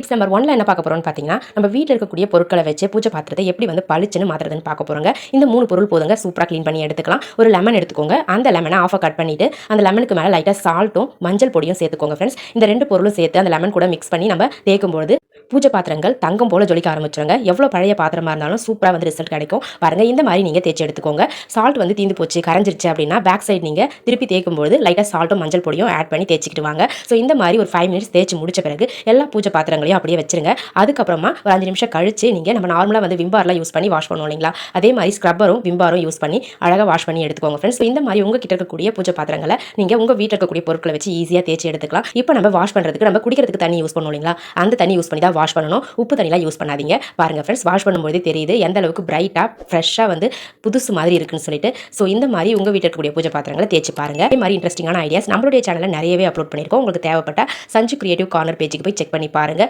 Tips number 1ல என்ன பார்க்க போறோம்னு பார்த்தீங்கன்னா, நம்ம வீட்ல இருக்கக்கூடிய பொருட்கள வச்சு பூஜை பாத்திரத்தை எப்படி வந்து பளிச்சுன்னு மாத்துறதுன்னு பார்க்க போறோங்க. இந்த 3 பொருள் போதுங்க. சூப்பரா கிளீன் பண்ணி எடுத்துக்கலாம். ஒரு லெமன் எடுத்துக்கோங்க. அந்த லெமன ஆஃபா கட் பண்ணிட்டு, அந்த லெமனுக்கு மேல லைட்டா சால்ட்டும், மஞ்சள் பொடியும் சேர்த்துக்கோங்க ஃப்ரெண்ட்ஸ். இந்த 2 பொருளும் சேர்த்து அந்த லெமன் கூட மிக்ஸ் பண்ணி நம்ம தேய்க்கும்போது பூஜை பாத்திரங்கள் தங்கம் போல ஜொலிக்க ஆரம்பிச்சிருங்க. எவ்வளோ பழைய பாத்திரமா இருந்தாலும் சூப்பரா வந்து ரிசல்ட் கிடைக்கும். பாருங்க இந்த மாதிரி நீங்க தேய்ச்சி எடுத்துக்கோங்க. சால்ட் வந்து தீந்து போச்சு, கரைஞ்சிருச்சு அப்படின்னா பேக் சைடு நீங்க திருப்பி தேய்க்கும்போது லைட்டா சால்ட்டும் மஞ்சள் பொடியும் ஆட் பண்ணி தேய்ச்சிக்கிட்டு வாங்க. ஸோ இந்த மாதிரி ஒரு 5 மினிட்ஸ் தேய்ச்சி முடிச்ச பிறகு எல்லா பூஜை பாத்திரங்களையும் அப்படியே வச்சிருங்க. அதுக்கப்புறமா ஒரு 5 நிமிஷம் கழிச்சு நீங்க நம்ம நார்மலா வந்து விம்பார்லாம் யூஸ் பண்ணி வாஷ் பண்ணுவோம் இல்லைங்களா, அதே மாதிரி ஸ்க்ரப்பரும் விம்பாரும் யூஸ் பண்ணி அழகாக வாஷ் பண்ணி எடுத்துக்கோங்க ஃப்ரெண்ட்ஸ். இந்த மாதிரி உங்ககிட்ட இருக்கக்கூடிய பூஜை பாத்திரங்களை நீங்க உங்க வீட்டில் இருக்கக்கூடிய பொருட்களை வச்சு ஈஸியாக தேய்ச்சி எடுத்துக்கலாம். இப்போ நம்ம வாஷ் பண்றதுக்கு நம்ம குடிக்கிறதுக்கு தண்ணி யூஸ் பண்ணுவோம் இல்லைங்களா, அந்த தண்ணி யூஸ் பண்ணி தான் வாஷ் பண்ணணும். உப்பு தண்ணிலாம் யூஸ் பண்ணாதீங்க. பாருங்க ஃப்ரெண்ட்ஸ், வாஷ் பண்ணும்போது தெரியுது எந்த அளவுக்கு பிரைட்டா ஃப்ரெஷ்ஷா வந்து புதுசு மாதிரி இருக்குன்னு சொல்லிட்டு. ஸோ இந்த மாதிரி உங்க வீட்டில் இருக்கக்கூடிய பூஜை பாத்திரங்களை தேய்ச்சி பாருங்க. இதே மாதிரி இன்ட்ரெஸ்டிங்கான ஐடியாஸ் நம்மளுடைய சேனலில் நிறையவே அப்லோட் பண்ணியிருக்கோம். உங்களுக்கு தேவைப்பட்ட சஞ்சு கிரியேட்டிவ் கார்னர் பேஜுக்கு போய் செக் பண்ணி பாருங்க.